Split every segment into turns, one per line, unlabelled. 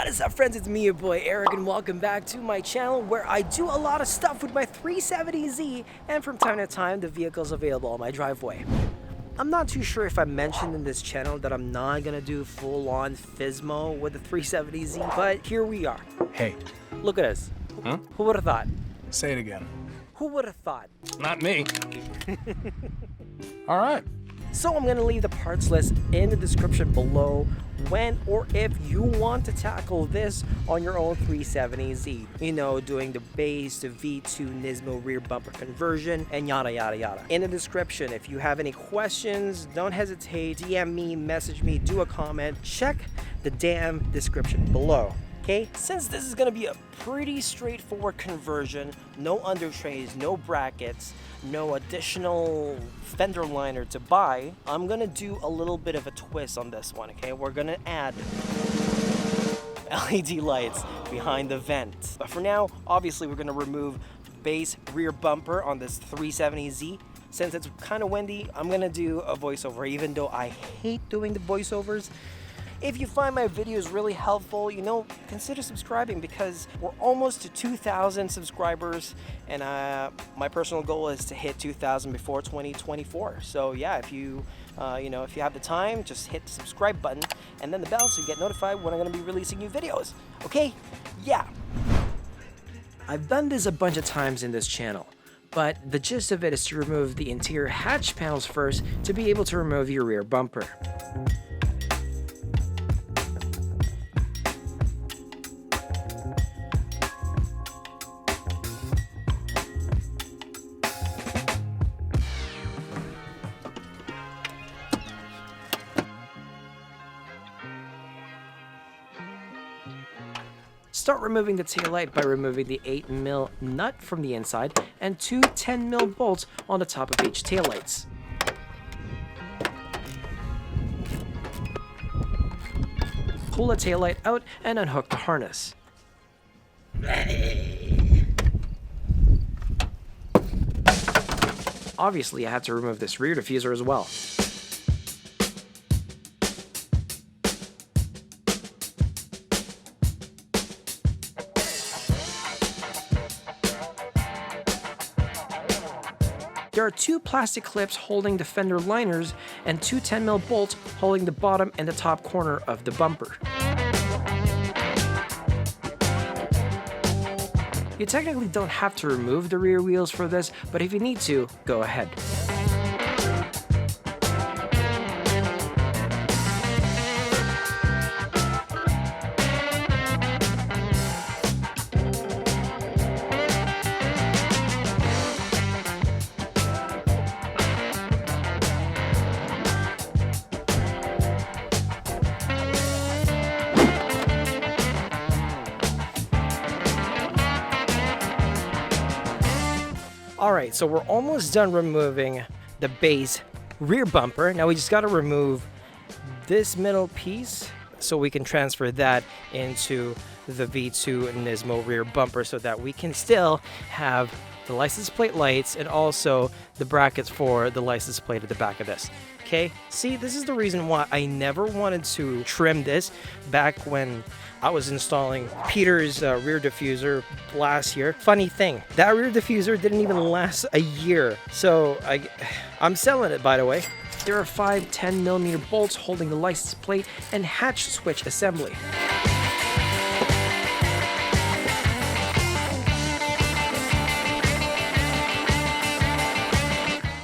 What is up, friends? It's me, your boy Eric, and welcome back to my channel where I do a lot of stuff with my 370Z, and from time to time the vehicle's available on my driveway. I'm not too sure if I mentioned in this channel that I'm not gonna do full-on Fismo with the 370Z, but here we are.
Hey.
Look at us.
Huh?
Who would have thought?
Say it again.
Who would have thought?
Not me. All right.
So I'm gonna leave the parts list in the description below when or if you want to tackle this on your own 370Z. You know, doing the base to V2 Nismo rear bumper conversion and yada yada yada. In the description, if you have any questions, don't hesitate, DM me, message me, do a comment, check the damn description below. Okay, since this is going to be a pretty straightforward conversion, no under trays, no brackets, no additional fender liner to buy, I'm going to do a little bit of a twist on this one, okay? We're going to add LED lights behind the vent. But for now, obviously we're going to remove base rear bumper on this 370Z. Since it's kind of windy, I'm going to do a voiceover, even though I hate doing the voiceovers. If you find my videos really helpful, you know, consider subscribing because we're almost to 2,000 subscribers, and my personal goal is to hit 2,000 before 2024. So yeah, if you if you have the time, just hit the subscribe button and then the bell so you get notified when I'm going to be releasing new videos. Okay? Yeah. I've done this a bunch of times in this channel, but the gist of it is to remove the interior hatch panels first to be able to remove your rear bumper. Start removing the taillight by removing the 8mm nut from the inside and two 10mm bolts on the top of each taillights. Pull the taillight out and unhook the harness. Obviously, I had to remove this rear diffuser as well. There are two plastic clips holding the fender liners and two 10mm bolts holding the bottom and the top corner of the bumper. You technically don't have to remove the rear wheels for this, but if you need to, go ahead. Alright, so we're almost done removing the base rear bumper. Now we just got to remove this middle piece so we can transfer that into the V2 Nismo rear bumper so that we can still have the license plate lights and also the brackets for the license plate at the back of this. Okay, see, this is the reason why I never wanted to trim this back when I was installing Peter's rear diffuser last year. Funny thing, that rear diffuser didn't even last a year. So I'm selling it, by the way. There are 5 10mm bolts holding the license plate and hatch switch assembly.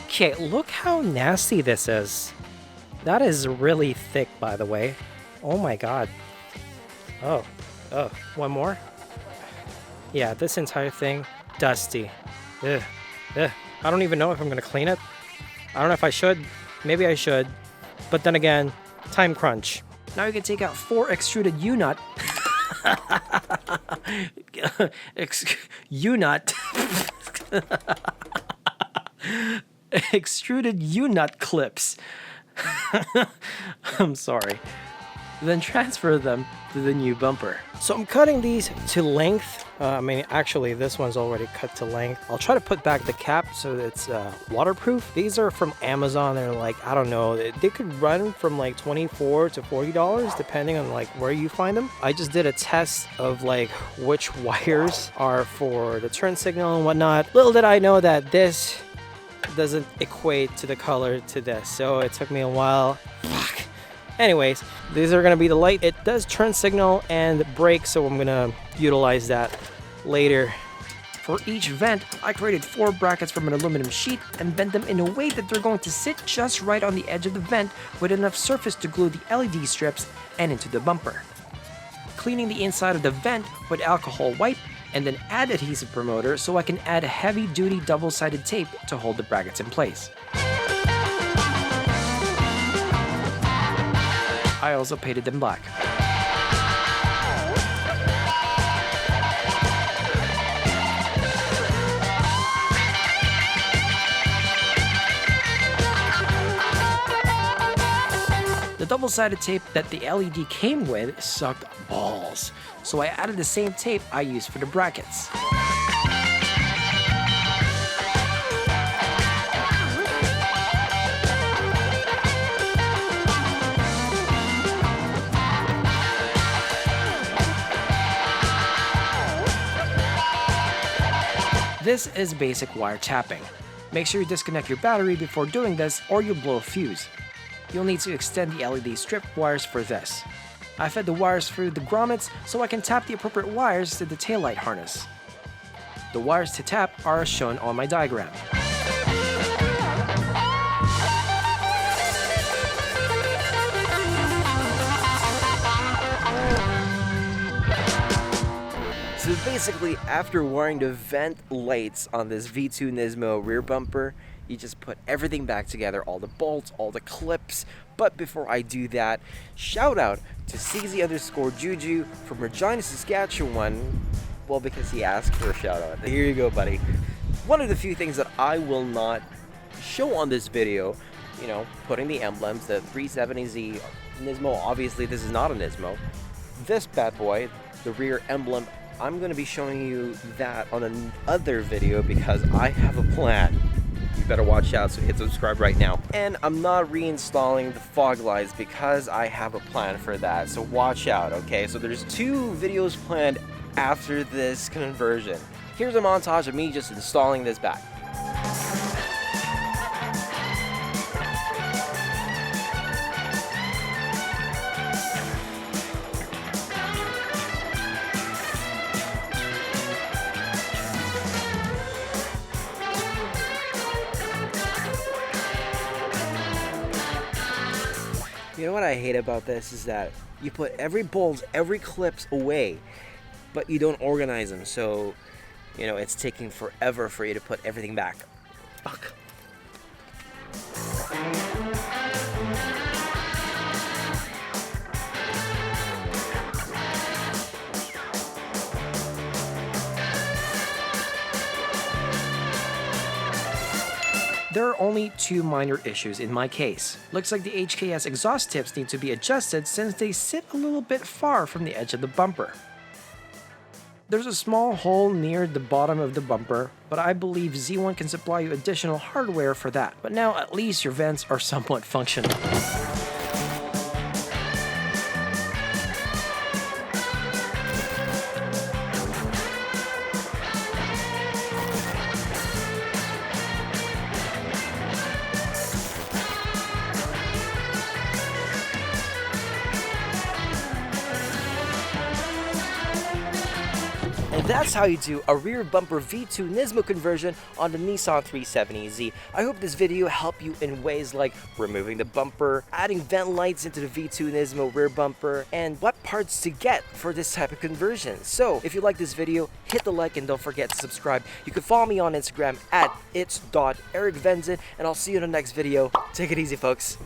Okay, look how nasty this is. That is really thick, by the way. Oh my god. Oh, one more? Yeah, this entire thing, dusty. Ugh. I don't even know if I'm gonna clean it. I don't know if I should. Maybe I should. But then again, time crunch. Now you can take out 4 extruded U-nut. U-nut. Extruded U-nut clips. I'm sorry. then transfer them to the new bumper. So I'm cutting these to length. Actually, this one's already cut to length. I'll try to put back the cap so that it's waterproof. These are from Amazon. They're like, I don't know, they could run from like $24 to $40 depending on like where you find them. I just did a test of like which wires are for the turn signal and whatnot. Little did I know that this doesn't equate to the color to this, so it took me a while. Fuck. Anyways, these are gonna be the light. It does turn signal and brake, so I'm gonna utilize that later. For each vent, I created 4 brackets from an aluminum sheet and bent them in a way that they're going to sit just right on the edge of the vent with enough surface to glue the LED strips and into the bumper. Cleaning the inside of the vent with alcohol wipe, and then add adhesive promoter so I can add heavy-duty double-sided tape to hold the brackets in place. I also painted them black. The double-sided tape that the LED came with sucked balls, so I added the same tape I used for the brackets. This is basic wire tapping. Make sure you disconnect your battery before doing this or you'll blow a fuse. You'll need to extend the LED strip wires for this. I fed the wires through the grommets so I can tap the appropriate wires to the taillight harness. The wires to tap are shown on my diagram. So basically, after wiring the vent lights on this V2 Nismo rear bumper, you just put everything back together, all the bolts, all the clips. But before I do that, shout out to CZ_Juju from Regina, Saskatchewan. Well, because he asked for a shout out. Here you go, buddy. One of the few things that I will not show on this video, you know, putting the emblems, the 370Z Nismo, obviously this is not a Nismo. This bad boy, the rear emblem, I'm going to be showing you that on another video because I have a plan. You better watch out, so hit subscribe right now. And I'm not reinstalling the fog lights because I have a plan for that, so watch out, okay? So there's 2 videos planned after this conversion. Here's a montage of me just installing this back. You know what I hate about this is that you put every bolt, every clips away, but you don't organize them, so, you know, it's taking forever for you to put everything back. Fuck. There are only 2 minor issues in my case. Looks like the HKS exhaust tips need to be adjusted since they sit a little bit far from the edge of the bumper. There's a small hole near the bottom of the bumper, but I believe Z1 can supply you additional hardware for that. But now at least your vents are somewhat functional. And that's how you do a rear bumper V2 Nismo conversion on the Nissan 370Z. I hope this video helped you in ways like removing the bumper, adding vent lights into the V2 Nismo rear bumper, and what parts to get for this type of conversion. So if you like this video, hit the like and don't forget to subscribe. You can follow me on Instagram at its.ericvenzon, and I'll see you in the next video. Take it easy, folks.